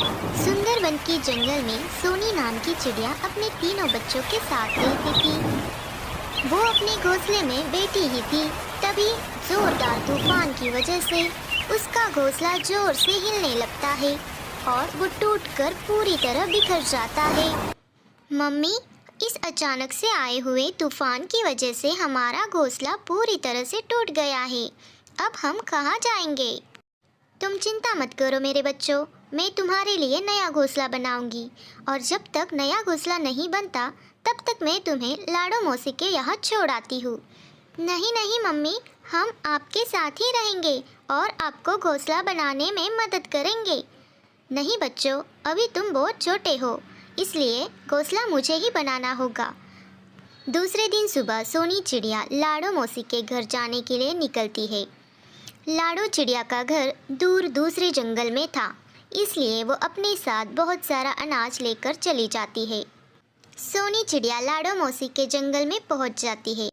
सुंदरवन के जंगल में सोनी नाम की चिड़िया अपने तीनों बच्चों के साथ रहती थी। वो अपने घोंसले में बैठी ही थी, तभी जोरदार तूफान की वजह से उसका घोंसला जोर से हिलने लगता है और वो टूटकर पूरी तरह बिखर जाता है। मम्मी, इस अचानक से आए हुए तूफान की वजह से हमारा घोंसला पूरी तरह से टूट गया है। अब हम कहाँ जाएंगे? तुम चिंता मत करो मेरे बच्चों, मैं तुम्हारे लिए नया घोंसला बनाऊंगी और जब तक नया घोंसला नहीं बनता तब तक मैं तुम्हें लाडो मौसी के यहाँ छोड़ आती हूँ। नहीं नहीं मम्मी, हम आपके साथ ही रहेंगे और आपको घोंसला बनाने में मदद करेंगे। नहीं बच्चों, अभी तुम बहुत छोटे हो, इसलिए घोंसला मुझे ही बनाना होगा। दूसरे दिन सुबह सोनी चिड़िया लाडो मौसी के घर जाने के लिए निकलती है। लाडो चिड़िया का घर दूर दूसरे जंगल में था, इसलिए वो अपने साथ बहुत सारा अनाज लेकर चली जाती है। सोनी चिड़िया लाडो मौसी के जंगल में पहुंच जाती है।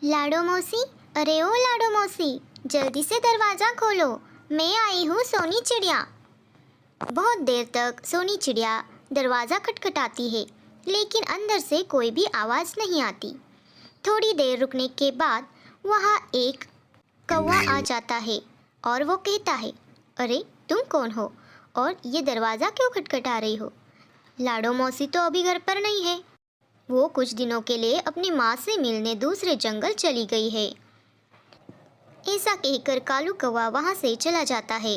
लाडो मौसी, अरे ओ लाडो मौसी, जल्दी से दरवाज़ा खोलो, मैं आई हूँ सोनी चिड़िया। बहुत देर तक सोनी चिड़िया दरवाज़ा खटखटाती है, लेकिन अंदर से कोई भी आवाज़ नहीं आती। थोड़ी देर रुकने के बाद वहाँ एक कौवा आ जाता है और वो कहता है, अरे तुम कौन हो और ये दरवाज़ा क्यों खटखटा रही हो? लाडो मौसी तो अभी घर पर नहीं है, वो कुछ दिनों के लिए अपनी माँ से मिलने दूसरे जंगल चली गई है। ऐसा कहकर कालू कौवा वहाँ से चला जाता है।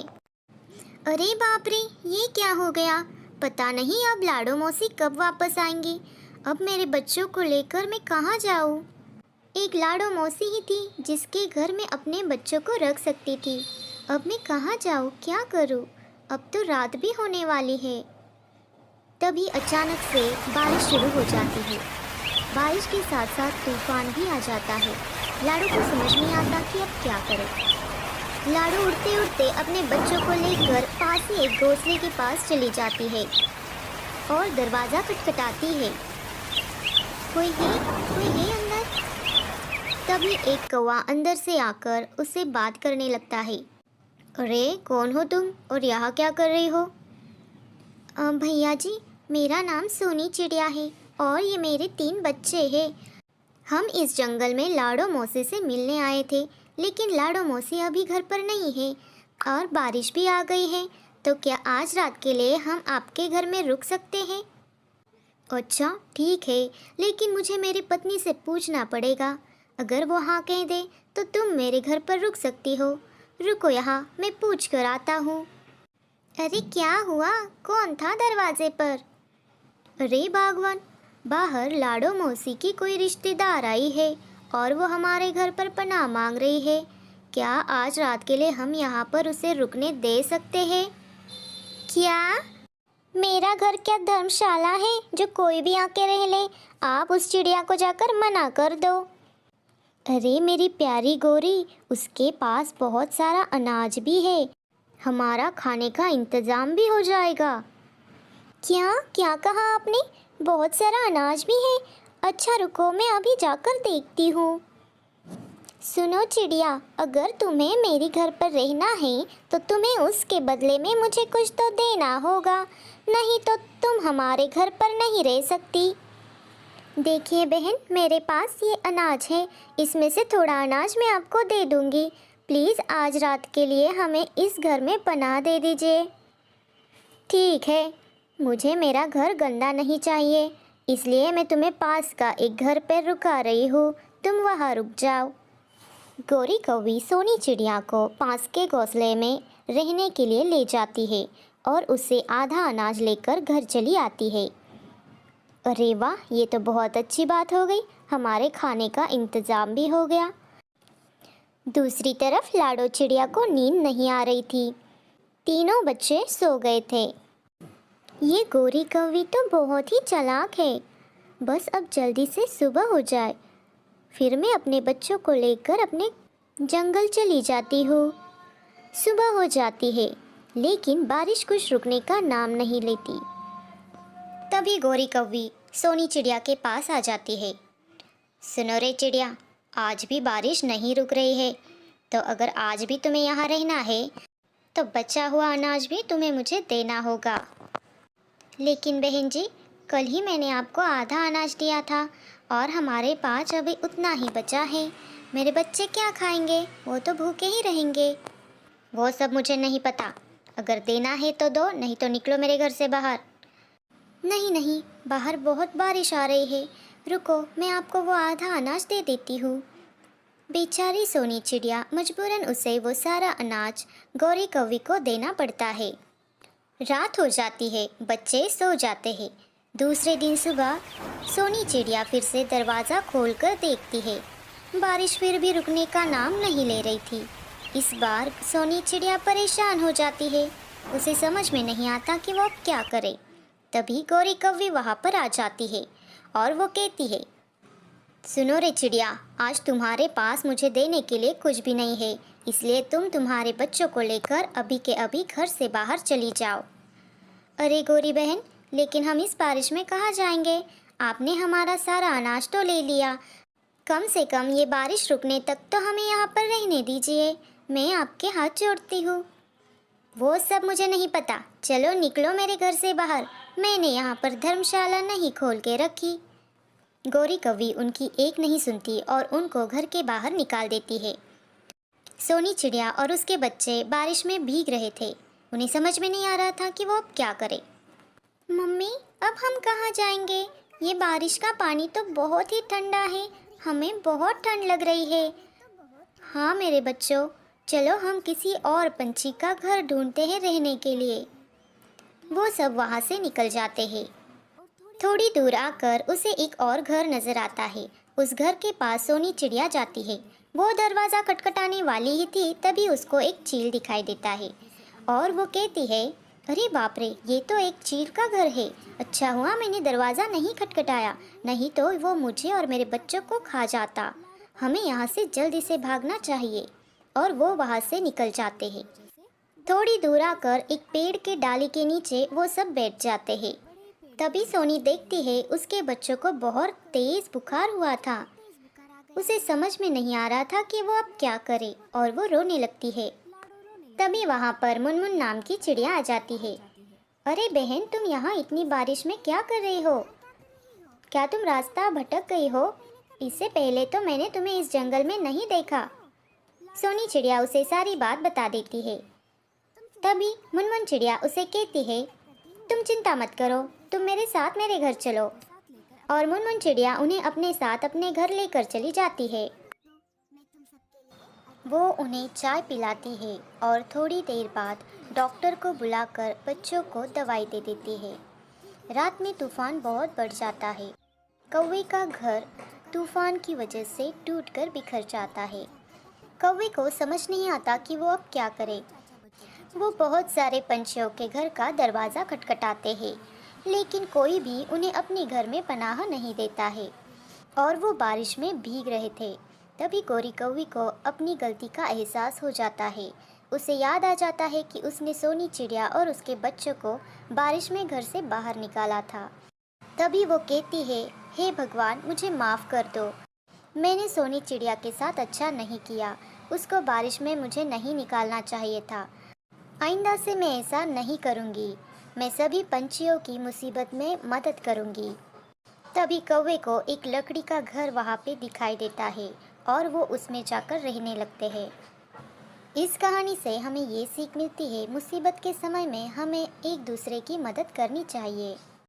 अरे बाप रे, ये क्या हो गया? पता नहीं अब लाडो मौसी कब वापस आएंगी। अब मेरे बच्चों को लेकर मैं कहाँ जाऊँ? एक लाडो मौसी ही थी जिसके घर में अपने बच्चों को रख सकती थी। अब मैं कहाँ जाऊँ, क्या करूँ? अब तो रात भी होने वाली है। तभी अचानक से बारिश शुरू हो जाती है। बारिश के साथ साथ तूफान भी आ जाता है। लाडो को समझ नहीं आता कि अब क्या करे। लाडो उड़ते उड़ते अपने बच्चों को लेकर पास ही एक घोंसले के पास चली जाती है और दरवाज़ा खटखटाती है। कोई है अंदर? तभी एक कौवा अंदर से आकर उससे बात करने लगता है। अरे कौन हो तुम और यहाँ क्या कर रही हो? भैया जी, मेरा नाम सोनी चिड़िया है और ये मेरे 3 बच्चे हैं। हम इस जंगल में लाडो मौसी से मिलने आए थे, लेकिन लाडो मौसी अभी घर पर नहीं है और बारिश भी आ गई है, तो क्या आज रात के लिए हम आपके घर में रुक सकते हैं? अच्छा ठीक है, लेकिन मुझे मेरी पत्नी से पूछना पड़ेगा। अगर वो हाँ कह दे तो तुम मेरे घर पर रुक सकती हो। रुको यहाँ, मैं पूछ कर आता हूँ। अरे क्या हुआ? कौन था दरवाजे पर? अरे भगवान, बाहर लाडो मौसी की कोई रिश्तेदार आई है और वो हमारे घर पर पनाह मांग रही है। क्या आज रात के लिए हम यहाँ पर उसे रुकने दे सकते हैं? क्या मेरा घर क्या धर्मशाला है जो कोई भी आके रह ले? आप उस चिड़िया को जाकर मना कर दो। अरे मेरी प्यारी गोरी, उसके पास बहुत सारा अनाज भी है, हमारा खाने का इंतज़ाम भी हो जाएगा। क्या क्या कहा आपने? बहुत सारा अनाज भी है? अच्छा रुको, मैं अभी जाकर देखती हूँ। सुनो चिड़िया, अगर तुम्हें मेरे घर पर रहना है तो तुम्हें उसके बदले में मुझे कुछ तो देना होगा, नहीं तो तुम हमारे घर पर नहीं रह सकती। देखिए बहन, मेरे पास ये अनाज है, इसमें से थोड़ा अनाज मैं आपको दे दूँगी। प्लीज़ आज रात के लिए हमें इस घर में पनाह दे दीजिए। ठीक है, मुझे मेरा घर गंदा नहीं चाहिए, इसलिए मैं तुम्हें पास का एक घर पर रुका रही हूँ, तुम वहाँ रुक जाओ। गोरी कौवी सोनी चिड़िया को पास के घोंसले में रहने के लिए ले जाती है और उससे आधा अनाज लेकर घर चली आती है। अरे वाह, ये तो बहुत अच्छी बात हो गई, हमारे खाने का इंतज़ाम भी हो गया। दूसरी तरफ लाडो चिड़िया को नींद नहीं आ रही थी। तीनों बच्चे सो गए थे। ये गोरी कौवी तो बहुत ही चालाक है, बस अब जल्दी से सुबह हो जाए, फिर मैं अपने बच्चों को लेकर अपने जंगल चली जाती हूँ। सुबह हो जाती है, लेकिन बारिश कुछ रुकने का नाम नहीं लेती। तभी गोरी कौवी सोनी चिड़िया के पास आ जाती है। सुनो रे चिड़िया, आज भी बारिश नहीं रुक रही है, तो अगर आज भी तुम्हें यहाँ रहना है तो बचा हुआ अनाज भी तुम्हें मुझे देना होगा। लेकिन बहन जी, कल ही मैंने आपको आधा अनाज दिया था और हमारे पास अभी उतना ही बचा है। मेरे बच्चे क्या खाएंगे? वो तो भूखे ही रहेंगे। वो सब मुझे नहीं पता। अगर देना है तो दो, नहीं तो निकलो मेरे घर से बाहर। नहीं नहीं, बाहर बहुत बारिश आ रही है। रुको, मैं आपको वो आधा अनाज दे देती हूँ। बेचारी सोनी चिड़िया मजबूरन उसे वो सारा अनाज गौरी कौवी को देना पड़ता है। रात हो जाती है, बच्चे सो जाते हैं। दूसरे दिन सुबह सोनी चिड़िया फिर से दरवाज़ा खोलकर देखती है। बारिश फिर भी रुकने का नाम नहीं ले रही थी। इस बार सोनी चिड़िया परेशान हो जाती है। उसे समझ में नहीं आता कि वो अब क्या करे। तभी गौरी कौवी वहाँ पर आ जाती है और वो कहती है, सुनो रे चिड़िया, आज तुम्हारे पास मुझे देने के लिए कुछ भी नहीं है, इसलिए तुम तुम्हारे बच्चों को लेकर अभी के अभी घर से बाहर चली जाओ। अरे गौरी बहन, लेकिन हम इस बारिश में कहाँ जाएंगे? आपने हमारा सारा अनाज तो ले लिया। कम से कम ये बारिश रुकने तक तो हमें यहाँ पर रहने दीजिए। मैं आपके हाथ जोड़ती हूँ। वो सब मुझे नहीं पता। चलो निकलो मेरे घर से बाहर। मैंने यहाँ पर धर्मशाला नहीं खोल के रखी। गौरी कौवी उनकी एक नहीं सुनती और उनको घर के बाहर निकाल देती है। सोनी चिड़िया और उसके बच्चे बारिश में भीग रहे थे। उन्हें समझ में नहीं आ रहा था कि वो अब क्या करें। मम्मी, अब हम कहाँ जाएंगे? ये बारिश का पानी तो बहुत ही ठंडा है। हमें बहुत ठंड लग रही है। हाँ मेरे बच्चों, चलो हम किसी और पंछी का घर ढूंढते हैं रहने के लिए। वो सब वहाँ से निकल जाते हैं। थोड़ी दूर आकर उसे एक और घर नजर आता है। उस घर के पास सोनी चिड़िया जाती है। वो दरवाज़ा खटखटाने वाली ही थी, तभी उसको एक चील दिखाई देता है और वो कहती है, अरे बाप रे, ये तो एक चील का घर है। अच्छा हुआ मैंने दरवाज़ा नहीं खटखटाया, नहीं तो वो मुझे और मेरे बच्चों को खा जाता। हमें यहाँ से जल्दी से भागना चाहिए। और वो वहाँ से निकल जाते हैं। थोड़ी दूर आकर एक पेड़ के डाली के नीचे वो सब बैठ जाते हैं। तभी सोनी देखती है उसके बच्चों को बहुत तेज बुखार हुआ था। उसे समझ में नहीं आ रहा था कि वो अब क्या करे और वो रोने लगती है। तभी वहाँ पर मुनमुन नाम की चिड़िया आ जाती है। अरे बहन, तुम यहाँ इतनी बारिश में क्या कर रही हो? क्या तुम रास्ता भटक गई हो? इससे पहले तो मैंने तुम्हें इस जंगल में नहीं देखा। सोनी चिड़िया उसे सारी बात बता देती है। तभी मुनमुन चिड़िया उसे कहती है, तुम चिंता मत करो, तुम मेरे साथ मेरे घर चलो। और मुनमुन चिड़िया उन्हें अपने साथ अपने घर लेकर चली जाती है। वो उन्हें चाय पिलाती है और थोड़ी देर बाद डॉक्टर को बुलाकर बच्चों को दवाई दे देती है। रात में तूफान बहुत बढ़ जाता है। कौवे का घर तूफान की वजह से टूटकर बिखर जाता है। कौवे को समझ नहीं आता कि वो अब क्या करे। वो बहुत सारे पंछियों के घर का दरवाज़ा खटखटाते हैं, लेकिन कोई भी उन्हें अपने घर में पनाह नहीं देता है। और वो बारिश में भीग रहे थे। तभी गौरी कौवी को अपनी गलती का एहसास हो जाता है। उसे याद आ जाता है कि उसने सोनी चिड़िया और उसके बच्चों को बारिश में घर से बाहर निकाला था। तभी वो कहती है, हे भगवान, मुझे माफ़ कर दो। मैंने सोनी चिड़िया के साथ अच्छा नहीं किया। उसको बारिश में मुझे नहीं निकालना चाहिए था। आइंदा से मैं ऐसा नहीं करूँगी। मैं सभी पंछियों की मुसीबत में मदद करूँगी। तभी कौवे को एक लकड़ी का घर वहाँ पे दिखाई देता है और वो उसमें जाकर रहने लगते हैं। इस कहानी से हमें ये सीख मिलती है, मुसीबत के समय में हमें एक दूसरे की मदद करनी चाहिए।